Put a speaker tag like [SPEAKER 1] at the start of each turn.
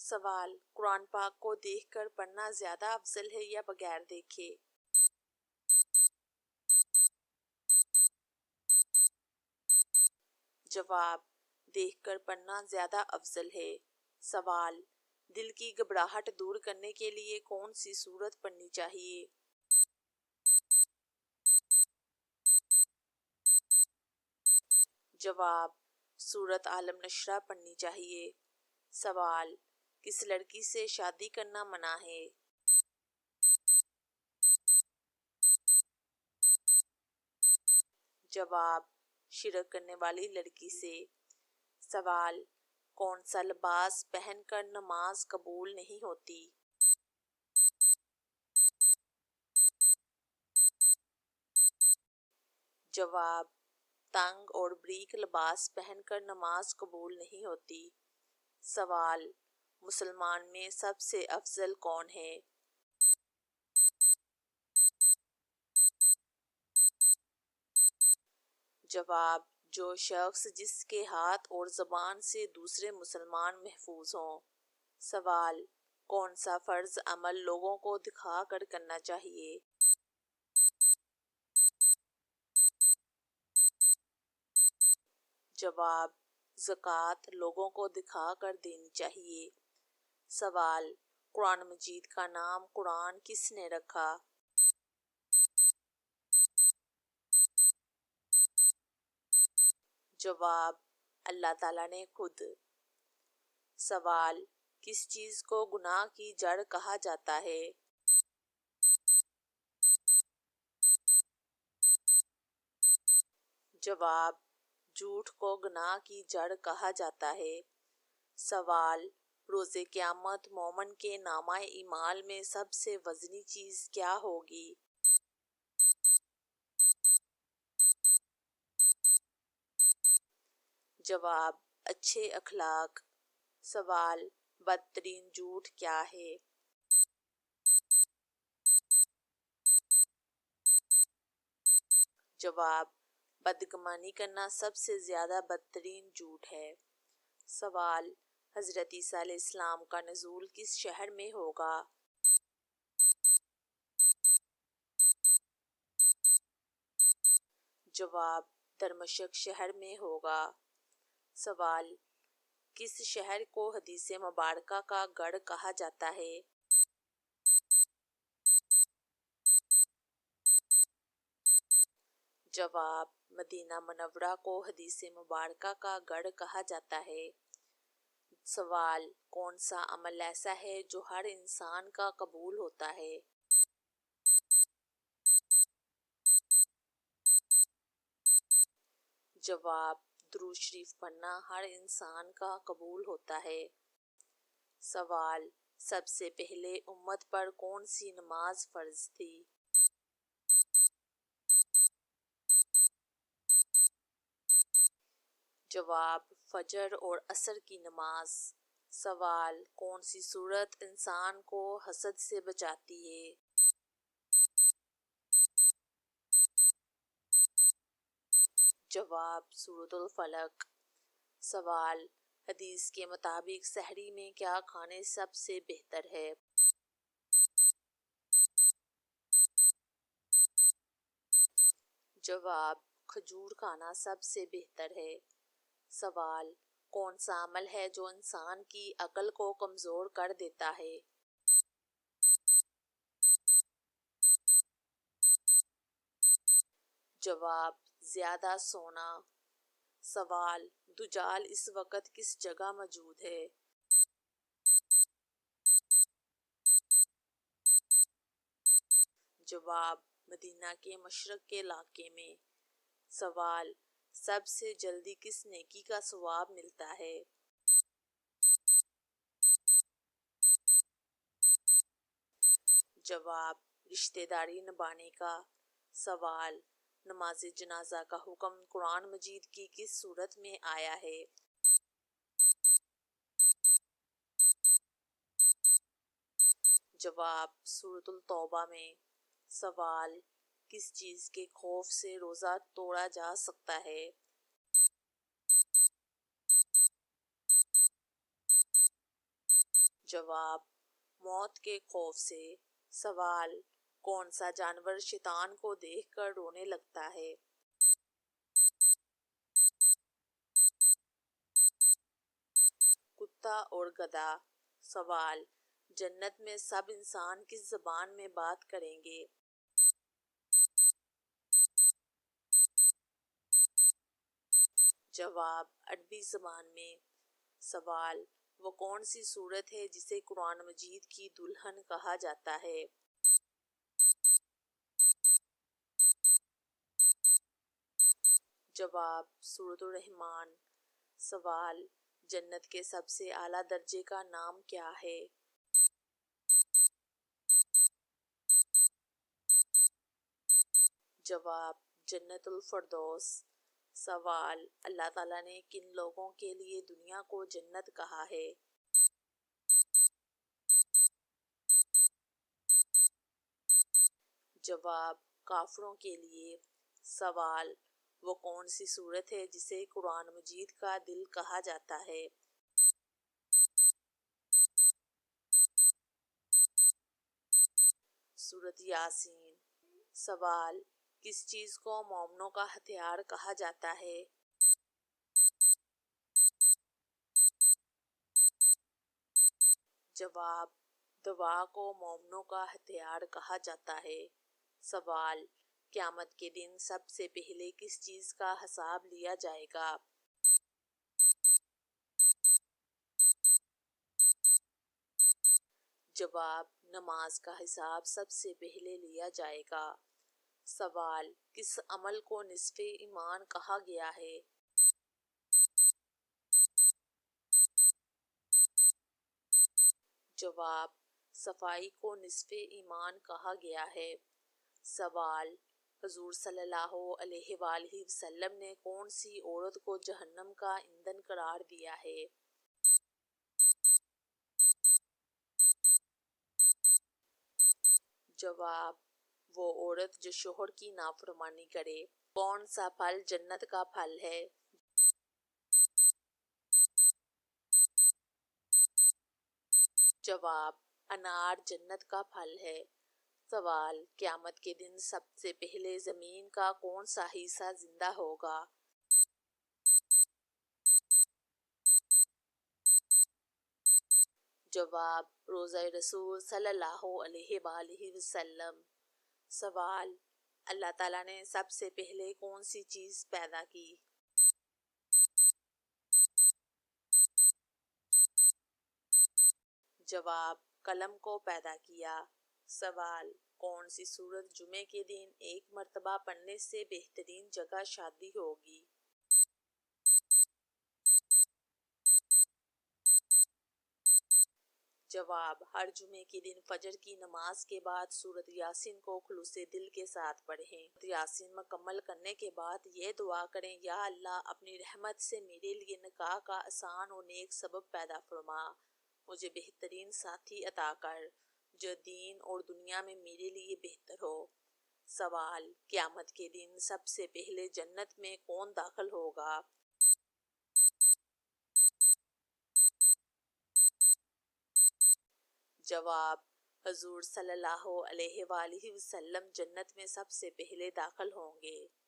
[SPEAKER 1] سوال: قرآن پاک کو دیکھ کر پڑھنا زیادہ افضل ہے یا بغیر دیکھے؟ جواب: دیکھ کر پڑھنا زیادہ افضل ہے۔ سوال: دل کی گھبراہٹ دور کرنے کے لیے کون سی سورت پڑھنی چاہیے؟ جواب: سورت عالم نشرہ پڑھنی چاہیے۔ سوال: کس لڑکی سے شادی کرنا منع ہے؟ جواب: شرک کرنے والی لڑکی سے۔ سوال: کون سا لباس پہن کر نماز قبول نہیں ہوتی؟ جواب: تنگ اور بریک لباس پہن کر نماز قبول نہیں ہوتی۔ سوال: مسلمان میں سب سے افضل کون ہے؟ جواب: جو شخص جس کے ہاتھ اور زبان سے دوسرے مسلمان محفوظ ہوں۔ سوال: کون سا فرض عمل لوگوں کو دکھا کر کرنا چاہیے؟ جواب: زکوٰۃ لوگوں کو دکھا کر دینی چاہیے۔ سوال: قرآن مجید کا نام قرآن کس نے رکھا؟ جواب: اللہ تعالیٰ نے خود۔ سوال: کس چیز کو گناہ کی جڑ کہا جاتا ہے؟ جواب: جھوٹ کو گناہ کی جڑ کہا جاتا ہے۔ سوال: روز قیامت مومن کے نامہ اعمال میں سب سے وزنی چیز کیا ہوگی؟ جواب: اچھے اخلاق۔ سوال: بدترین جھوٹ کیا ہے؟ جواب: بدگمانی کرنا سب سے زیادہ بدترین جھوٹ ہے۔ سوال: حضرت عیسیٰ علیہ السلام کا نزول کس شہر میں ہوگا؟ جواب: دمشق شہر میں ہوگا۔ سوال: کس شہر کو حدیث مبارکہ کا گڑھ کہا جاتا ہے؟ جواب: مدینہ منورہ کو حدیث مبارکہ کا گڑھ کہا جاتا ہے۔ سوال: کون سا عمل ایسا ہے جو ہر انسان کا قبول ہوتا ہے؟ جواب: درود شریف پڑھنا ہر انسان کا قبول ہوتا ہے۔ سوال: سب سے پہلے امت پر کون سی نماز فرض تھی؟ جواب: فجر اور عصر کی نماز۔ سوال: کون سی سورت انسان کو حسد سے بچاتی ہے؟ جواب: سورۃ الفلق۔ سوال: حدیث کے مطابق سحری میں کیا کھانے سب سے بہتر ہے؟ جواب: کھجور کھانا سب سے بہتر ہے۔ سوال: کون سا عمل ہے جو انسان کی عقل کو کمزور کر دیتا ہے؟ جواب: زیادہ سونا۔ سوال: دجال اس وقت کس جگہ موجود ہے؟ جواب: مدینہ کے مشرق کے علاقے میں۔ سوال: سب سے جلدی کس نیکی کا ثواب ملتا ہے؟ جواب: رشتہ داری نبھانے کا۔ سوال: نماز جنازہ کا حکم قرآن مجید کی کس سورت میں آیا ہے؟ جواب: سورۃ التوبہ میں۔ سوال: کس چیز کے خوف سے روزہ توڑا جا سکتا ہے؟ جواب: موت کے خوف سے۔ سوال: کون سا جانور شیطان کو دیکھ کر رونے لگتا ہے؟ کتا اور گدھا۔ سوال: جنت میں سب انسان کس زبان میں بات کریں گے؟ جواب: عربی زبان میں۔ سوال: وہ کون سی سورت ہے جسے قرآن مجید کی دلہن کہا جاتا ہے؟ جواب: سورۃ الرحمن۔ سوال: جنت کے سب سے اعلیٰ درجے کا نام کیا ہے؟ جواب: جنت الفردوس۔ سوال: اللہ تعالیٰ نے کن لوگوں کے لیے دنیا کو جنت کہا ہے؟ جواب: کافروں کے لیے۔ سوال: وہ کون سی سورت ہے جسے قرآن مجید کا دل کہا جاتا ہے؟ سورۃ یاسین۔ سوال: کس چیز کو مومنوں کا ہتھیار کہا جاتا ہے؟ جواب: دعا کو مومنوں کا ہتھیار کہا جاتا ہے۔ سوال: قیامت کے دن سب سے پہلے کس چیز کا حساب لیا جائے گا؟ جواب: نماز کا حساب سب سے پہلے لیا جائے گا۔ سوال: کس عمل کو نصف ایمان کہا گیا ہے؟ جواب: صفائی کو نصف ایمان کہا گیا ہے۔ سوال: حضور صلی اللہ علیہ وآلہ وسلم نے کون سی عورت کو جہنم کا ایندھن قرار دیا ہے؟ جواب: وہ عورت جو شوہر کی نافرمانی کرے۔ کون سا پھل جنت کا پھل ہے؟ جواب: انار جنت کا پھل ہے۔ سوال: قیامت کے دن سب سے پہلے زمین کا کون سا حصہ زندہ ہوگا؟ جواب: روضہ رسول صلی اللہ علیہ وآلہ وسلم۔ سوال: اللہ تعالیٰ نے سب سے پہلے کون سی چیز پیدا کی؟ جواب: قلم کو پیدا کیا۔ سوال: کون سی سورت جمعے کے دن ایک مرتبہ پڑھنے سے بہترین جگہ شادی ہوگی؟ جواب: ہر جمعے کے دن فجر کی نماز کے بعد سورۃ یاسین کو خلوص دل کے ساتھ پڑھیں۔ یاسین مکمل کرنے کے بعد یہ دعا کریں: یا اللہ، اپنی رحمت سے میرے لیے نکاح کا آسان و نیک سبب پیدا فرما، مجھے بہترین ساتھی عطا کر جو دین اور دنیا میں میرے لیے بہتر ہو۔ سوال: قیامت کے دن سب سے پہلے جنت میں کون داخل ہوگا؟ جواب: حضور صلی اللہ علیہ وآلہ وسلم جنت میں سب سے پہلے داخل ہوں گے۔